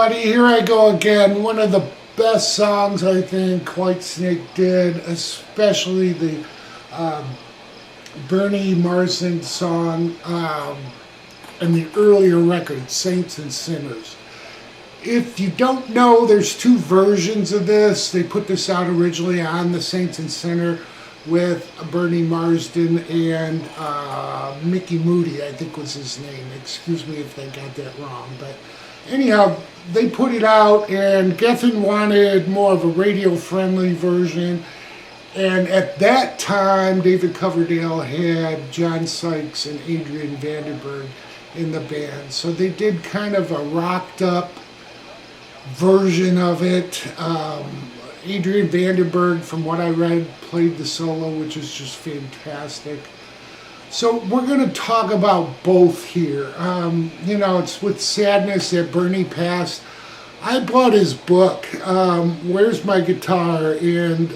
everybody, here I go again. One of the best songs I think Whitesnake did, especially the Bernie Marsden song and the earlier record, Saints and Sinners. If you don't know, there's two versions of this. They put this out originally on the Saints and Sinner with Bernie Marsden and Mickey Moody, I think was his name. Excuse me if they got that wrong. But anyhow, they put it out, and Geffen wanted more of a radio-friendly version. And at that time, David Coverdale had John Sykes and Adrian Vandenberg in the band. So they did kind of a rocked-up version of it. Adrian Vandenberg, from what I read, played the solo, which is just fantastic. So we're going to talk about both here. You know, it's with sadness that Bernie passed. I bought his book, Where's My Guitar? And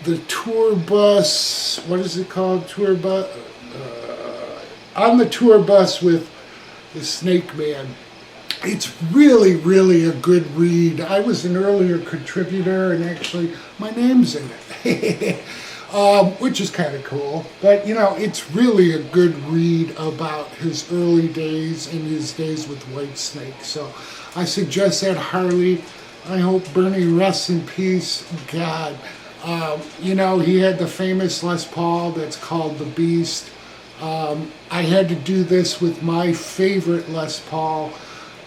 the tour bus, what is it called? Tour bus? On the tour bus with the Snake Man. It's really, really a good read. I was an earlier contributor, and actually my name's in it, which is kind of cool. But, you know, it's really a good read about his early days and his days with Whitesnake. So I suggest that highly. I hope Bernie rests in peace. God, you know, he had the famous Les Paul that's called the Beast. I had to do this with my favorite Les Paul.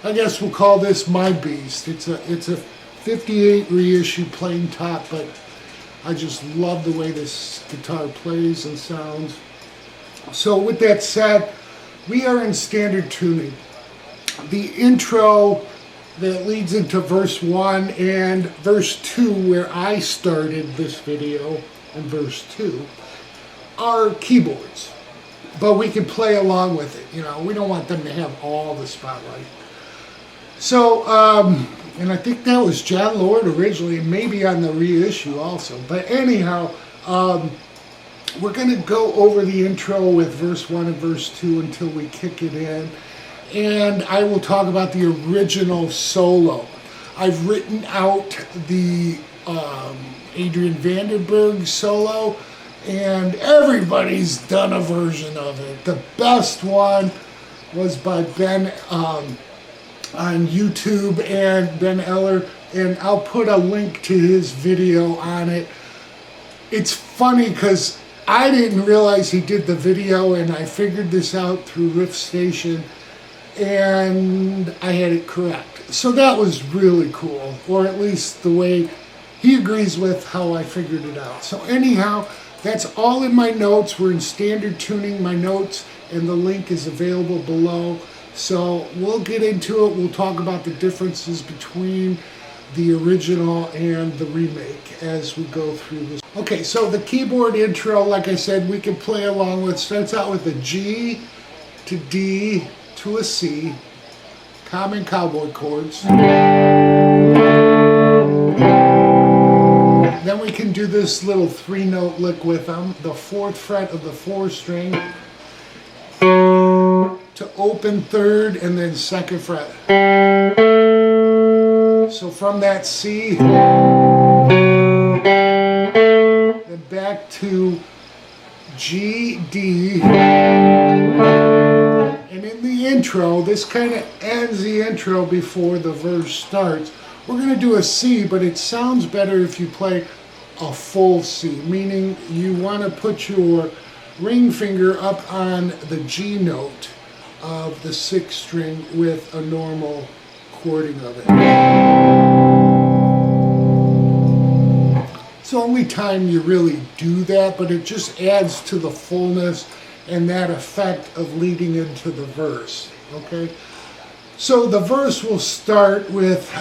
I guess we'll call this my Beast. It's a 58 reissue plain top, but I just love the way this guitar plays and sounds. So with that said, we are in standard tuning. The intro that leads into verse 1 and verse 2, where I started this video, and verse 2, are keyboards. But we can play along with it. You know, we don't want them to have all the spotlight. So, and I think that was John Lord originally, maybe on the reissue also. But anyhow, we're going to go over the intro with verse 1 and verse 2 until we kick it in. And I will talk about the original solo. I've written out the Adrian Vandenberg solo, and everybody's done a version of it. The best one was by Ben on YouTube, and Ben Eller, and I'll put a link to his video on it. It's funny because I didn't realize he did the video, and I figured this out through Riff Station, and I had it correct. So that was really cool, or at least the way he agrees with how I figured it out. So anyhow, that's all in my notes. We're in standard tuning, my notes, and the link is available below. So we'll get into it. We'll talk about the differences between the original and the remake as we go through this. Okay, so the keyboard intro, like I said, we can play along with. Starts out with a G to D to a C, common cowboy chords. Then we can do this little 3-note lick with them. The 4th fret of the 4th string to open 3rd and then 2nd fret. So from that C, then back to G, D, and in the intro, this kind of ends the intro before the verse starts. We're going to do a C, but it sounds better if you play a full C, meaning you want to put your ring finger up on the G note of the 6th string with a normal chording of it. It's the only time you really do that, but it just adds to the fullness and that effect of leading into the verse. Okay? So the verse will start with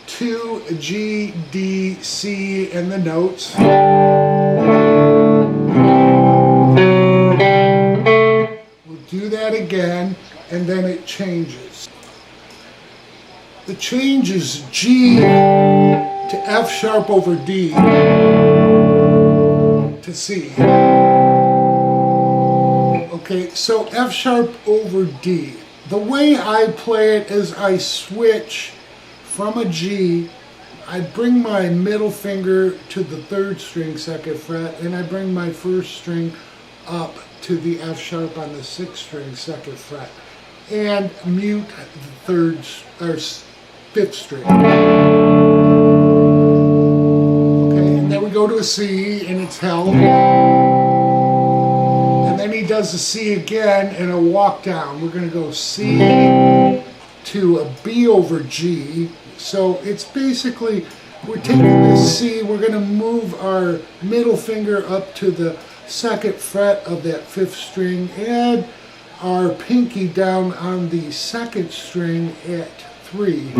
2, G, D, C, and the notes. Do that again, and then it changes. The change is G to F sharp over D to C. Okay, so F sharp over D. the way I play it is I switch from a G, I bring my middle finger to the 3rd string 2nd fret, and I bring my 1st string up to the F sharp on the 6th string 2nd fret, and mute the 3rd or 5th string. Okay, and then we go to a C, and it's held. And then he does a C again and a walk down. We're going to go C to a B over G. So it's basically, we're taking this C, we're going to move our middle finger up to the 2nd fret of that 5th string, and our pinky down on the 2nd string at 3.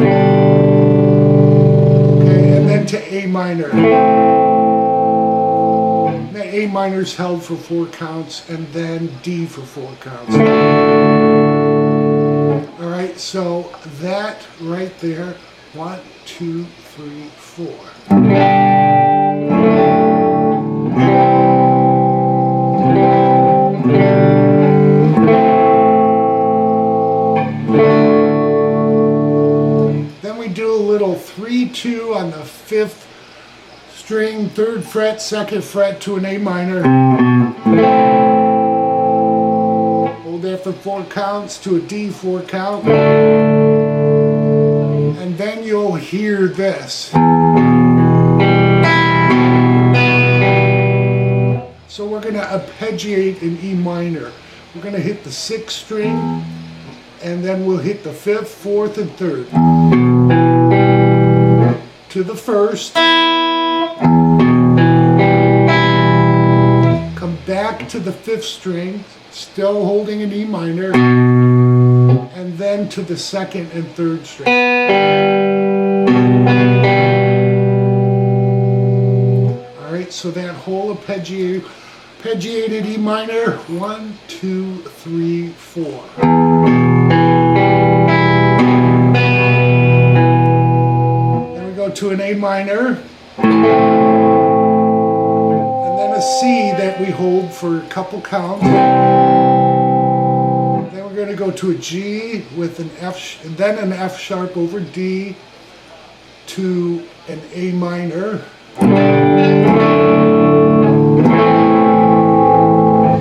Okay, and then to A minor. The A minor is held for 4 counts, and then D for 4 counts. Alright, so that right there, 1, 2, 3, 4. Then we do a little 3-2 on the 5th string, 3rd fret, 2nd fret to an A minor. Hold that for 4 counts to a D 4 count. And then you'll hear this. So we're going to arpeggiate in E minor. We're going to hit the 6th string, and then we'll hit the 5th, 4th, and 3rd. To the 1st. Come back to the 5th string, still holding an E minor. And then to the 2nd and 3rd string. Alright, so that whole arpeggiated E minor, 1, 2, 3, 4. Then we go to an A minor, and then a C that we hold for a couple counts. We're going to go to a G with an F, and then an F sharp over D to an A minor,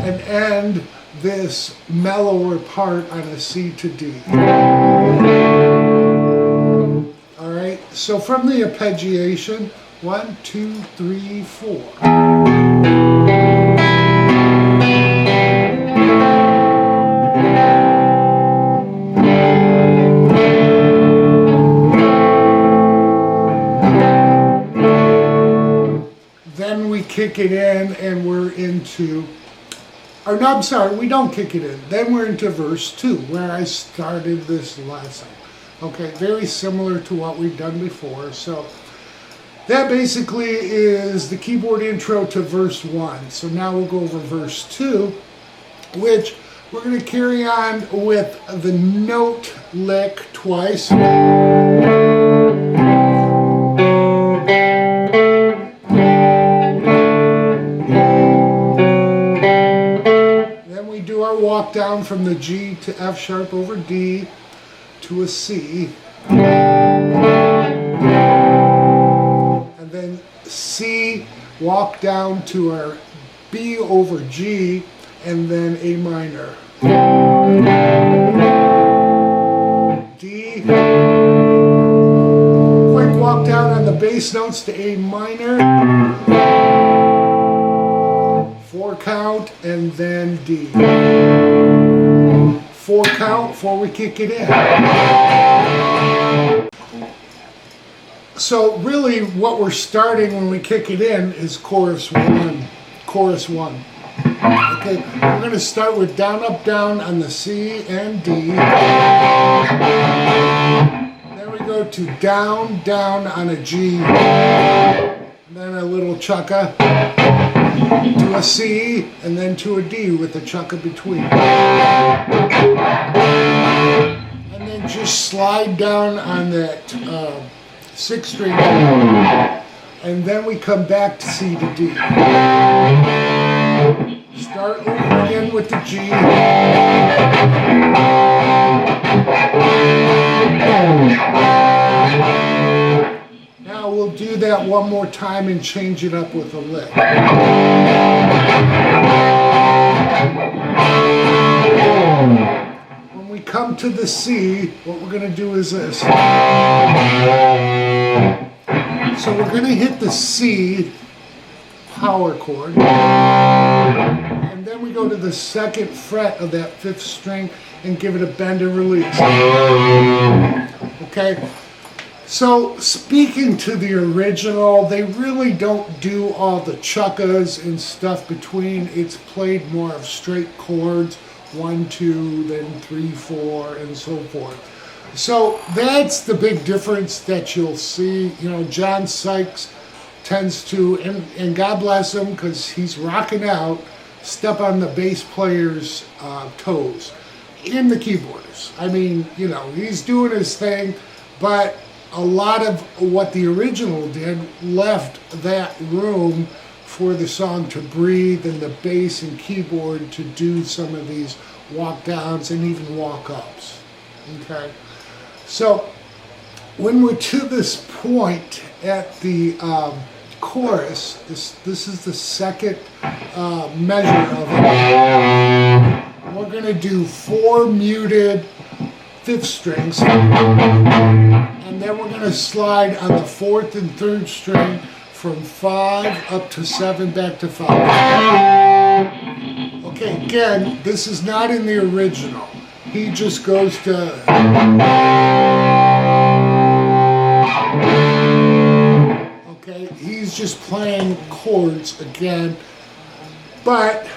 and end this mellower part on a C to D. Alright, so from the arpeggiation, 1, 2, 3, 4. Then we kick it in and we're into, or no, I'm sorry, we don't kick it in. Then we're into verse 2, where I started this lesson. Okay, very similar to what we've done before. So that basically is the keyboard intro to verse 1. So now we'll go over verse 2, which we're going to carry on with the note lick twice. Walk down from the G to F sharp over D to a C, and then C, walk down to our B over G, and then A minor, D, quick walk down on the bass notes to A minor, 4 count, and then D. 4 count before we kick it in. So really what we're starting when we kick it in is chorus 1. Chorus 1. Okay, we're going to start with down, up, down on the C and D. Then we go to down, down on a G. Then a little chukka. To a C, and then to a D with a chukka between. And then just slide down on that 6th string, and then we come back to C to D. Start over again with the G. Now we'll do that one more time and change it up with a lick. When we come to the C, what we're going to do is this. So we're going to hit the C power chord, and then we go to the 2nd fret of that 5th string and give it a bend and release. Okay? So speaking to the original, they really don't do all the chuckas and stuff between. It's played more of straight chords, 1, 2, then 3, 4, and so forth. So that's the big difference that you'll see. You know, John Sykes tends to, and God bless him because he's rocking out, step on the bass player's toes in the keyboardist. I mean, you know, he's doing his thing, but a lot of what the original did left that room for the song to breathe and the bass and keyboard to do some of these walk downs and even walk ups. Okay, so when we're to this point at the chorus, this is the 2nd measure of it. We're going to do 4 muted 5th strings, and then we're going to slide on the 4th and 3rd string from 5 up to 7 back to 5. Okay, again, this is not in the original. He just goes to... Okay, he's just playing chords again. But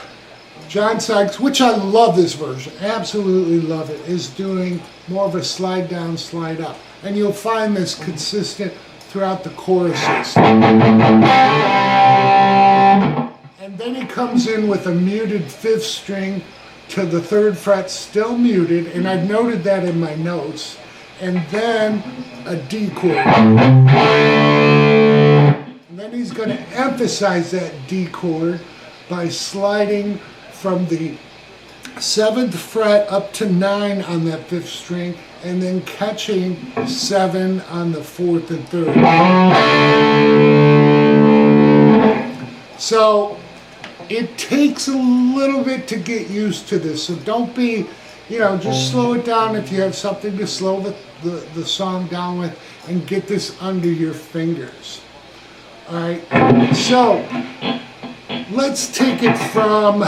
John Sykes, which I love this version, absolutely love it, is doing more of a slide down, slide up. And you'll find this consistent throughout the choruses. And then he comes in with a muted 5th string to the 3rd fret, still muted, and I've noted that in my notes, and then a D chord. And then he's going to emphasize that D chord by sliding from the 7th fret up to 9 on that 5th string, and then catching 7 on the 4th and 3rd. So it takes a little bit to get used to this, so don't be, you know, just slow it down if you have something to slow the song down with, and get this under your fingers. Alright, so let's take it from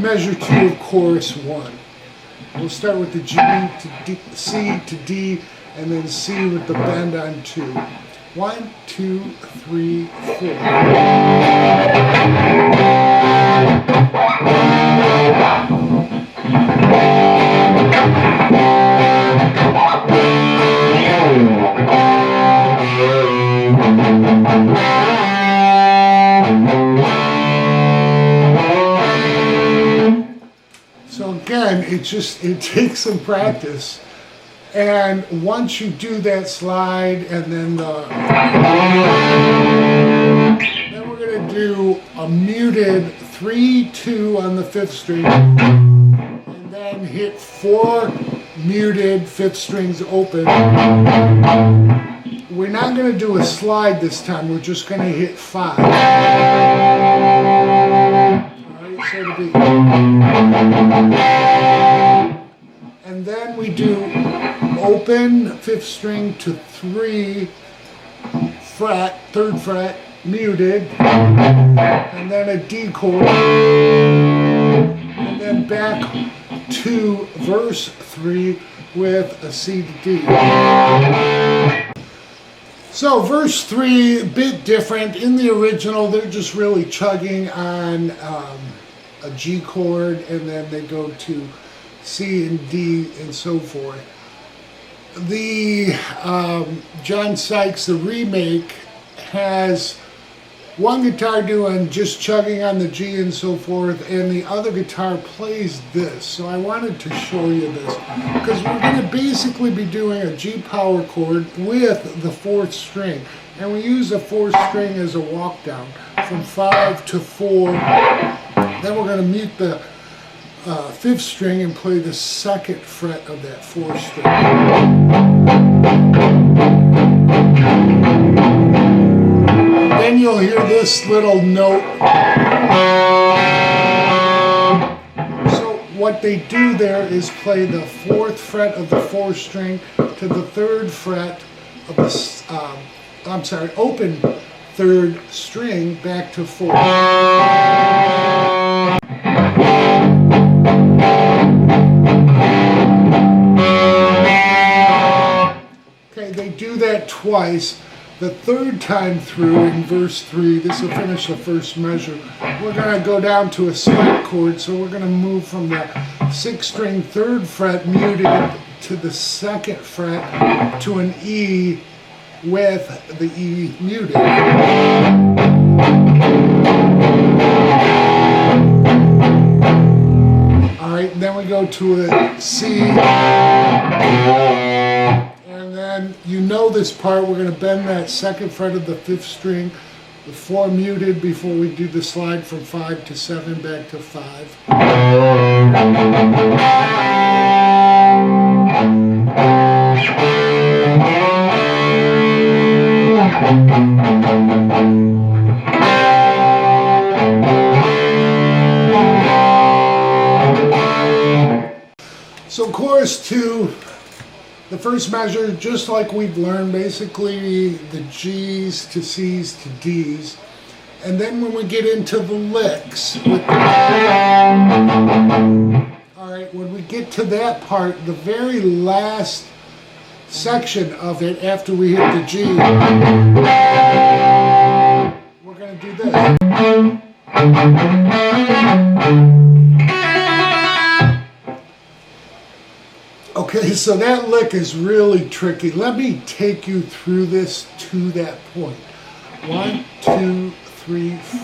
measure 2 of chorus 1. We'll start with the G to D, C to D, and then C with the bend on 2. 1, 2, 3, 4. So again, it takes some practice, and once you do that slide, and then we're going to do a muted 3-2 on the 5th string, and then hit 4 muted 5th strings open. We're not going to do a slide this time, we're just going to hit 5. So to be. And then we do open 5th string to 3 fret, 3rd fret, muted, and then a D chord, and then back to verse 3 with a C to D. So verse 3, a bit different. In the original, they're just really chugging on a G chord, and then they go to C and D and so forth. The John Sykes, the remake, has one guitar doing just chugging on the G and so forth, and the other guitar plays this. So I wanted to show you this, because we're going to basically be doing a G power chord with the 4th string. And we use the 4th string as a walk down from 5 to 4. Then we're going to mute the fifth string and play the second fret of that fourth string. Then you'll hear this little note. So what they do there is play the fourth fret of the fourth string to the third fret of the, open third string back to four. Okay, they do that twice. The third time through in verse 3, this will finish the first measure, we're going to go down to a split chord, so we're going to move from the sixth string third fret muted to the second fret to an E with the E muted. Alright, then we go to a C. And then you know this part, we're going to bend that second fret of the fifth string, the 4 muted before we do the slide from 5 to 7 back to 5. So chorus 2, the first measure, just like we've learned, basically the G's to C's to D's. And then when we get into the licks, alright, when we get to that part, the very last section of it, after we hit the G, we're going to do this. Okay, so that lick is really tricky. Let me take you through this to that point. 1, 2, 3, 4.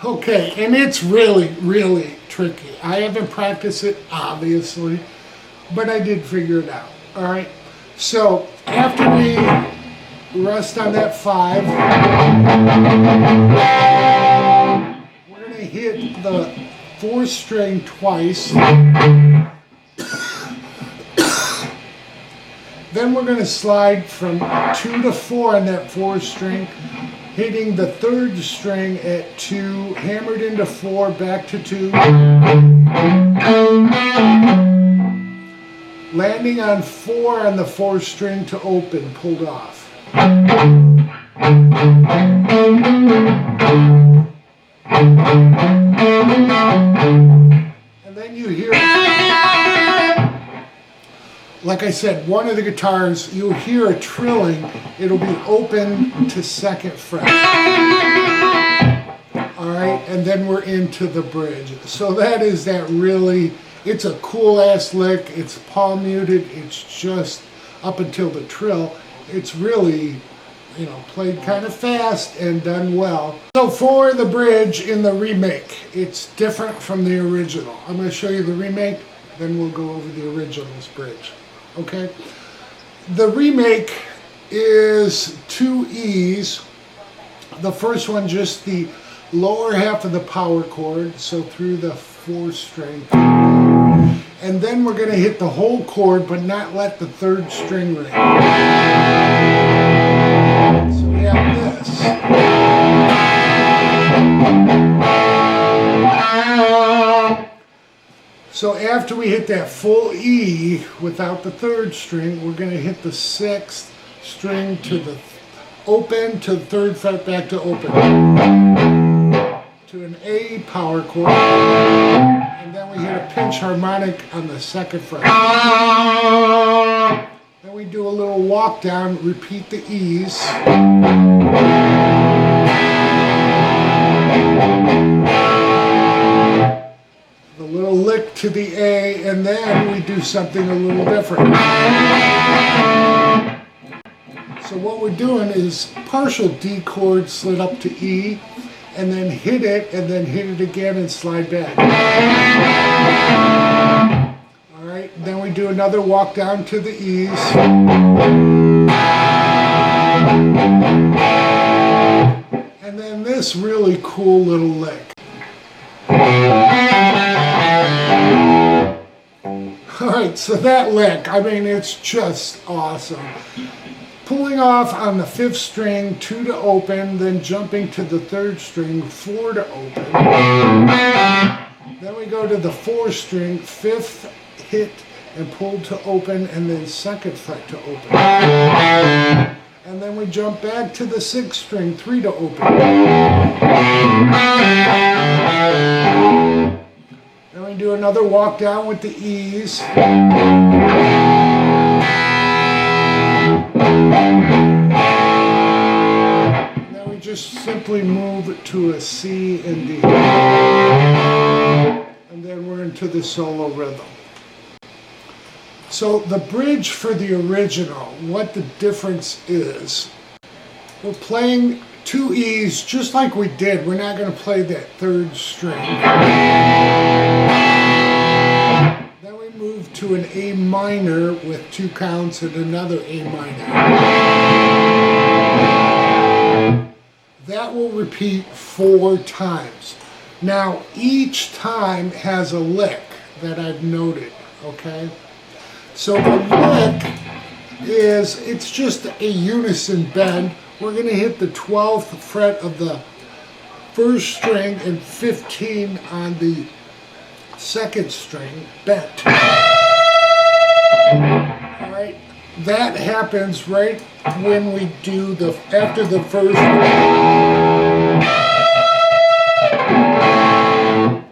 Okay, and it's really, really tricky. I haven't practiced it, obviously, but I did figure it out. All right, so after we rest on that 5, we're going to hit the 4th string twice. Then we're going to slide from 2 to 4 on that 4th string, hitting the 3rd string at 2, hammered into 4, back to 2. Landing on 4 on the 4th string to open, pulled off. And then you hear, like I said, one of the guitars, you'll hear a trilling. It'll be open to 2nd fret. Alright, and then we're into the bridge. So that is that really, it's a cool ass lick. It's palm muted. It's just up until the trill. It's really, you know, played kind of fast and done well. So for the bridge in the remake, it's different from the original. I'm going to show you the remake, then we'll go over the original's bridge. Okay? The remake is 2 E's. The first one just the lower half of the power chord, so through the 4th string. And then we're going to hit the whole chord, but not let the 3rd string ring. So we have this. So after we hit that full E without the 3rd string, we're going to hit the 6th string to the open, to the 3rd fret, back to open. To an A power chord. And then we hit a pinch harmonic on the 2nd fret. Then we do a little walk down, repeat the E's. The little lick to the A, and then we do something a little different. So what we're doing is partial D chord slid up to E, and then hit it, and then hit it again and slide back. All right, then we do another walk down to the E's. And then this really cool little lick. All right, so that lick, I mean, it's just awesome. Pulling off on the 5th string, 2 to open, then jumping to the 3rd string, 4 to open. Then we go to the 4th string, 5th hit and pull to open, and then 2nd fret to open. And then we jump back to the 6th string, 3 to open. Then we do another walk down with the E's. Then we just simply move it to a C and D. And then we're into the solo rhythm. So the bridge for the original, what the difference is, we're playing 2 E's just like we did. We're not going to play that 3rd string. Then we move to an A minor with 2 counts and another A minor. That will repeat 4 times. Now each time has a lick that I've noted, okay? So the lick is, it's just a unison bend. We're going to hit the 12th fret of the 1st string and 15 on the 2nd string bent. All right, that happens right when we do after the 1st string.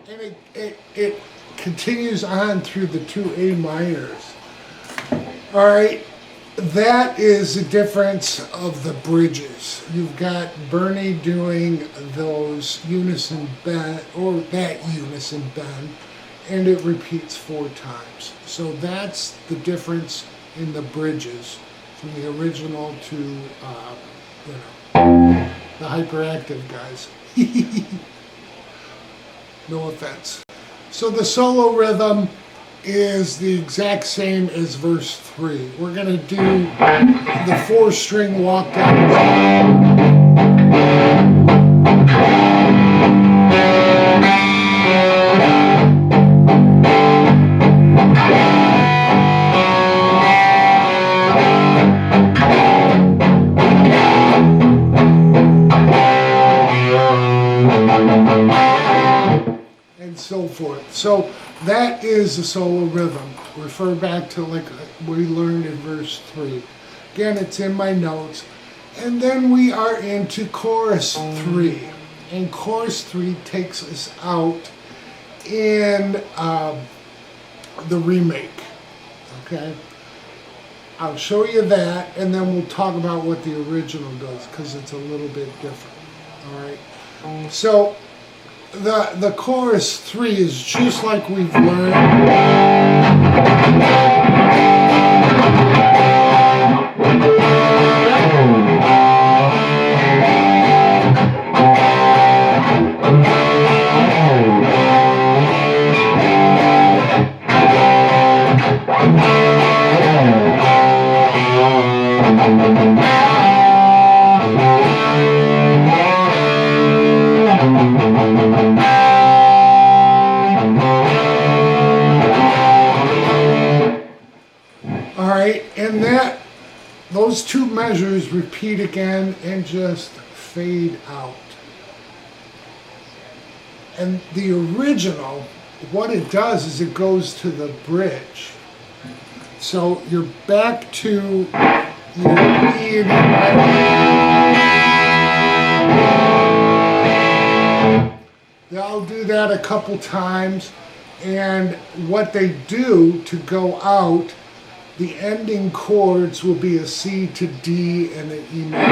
And it continues on through the 2 A minors. All right, that is the difference of the bridges. You've got Bernie doing those unison bend, or that unison bend, and it repeats 4 times. So that's the difference in the bridges from the original to, the hyperactive guys. No offense. So the solo rhythm is the exact same as verse 3. We're going to do the 4-string walk down. And so forth. So that is the solo rhythm. Refer back to like we learned in verse 3. Again, it's in my notes. And then we are into chorus 3. And chorus 3 takes us out in the remake. Okay? I'll show you that, and then we'll talk about what the original does, because it's a little bit different. All right? So the chorus 3 is just like we've learned. And those 2 measures repeat again and just fade out. And the original, what it does is it goes to the bridge. So you're back to your E and E. I'll do that a couple times, and what they do to go out, the ending chords will be a C to D and an E minor.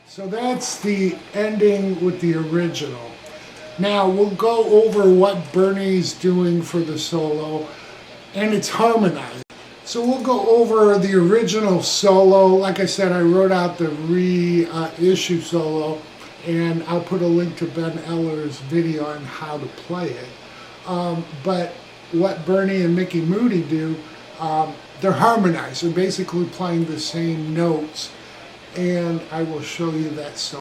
So that's the ending with the original. Now we'll go over what Bernie's doing for the solo, and it's harmonized. So we'll go over the original solo. Like I said, I wrote out the reissue solo, and I'll put a link to Ben Eller's video on how to play it. But what Bernie and Mickey Moody do, they're harmonized. They're basically playing the same notes, and I will show you that solo.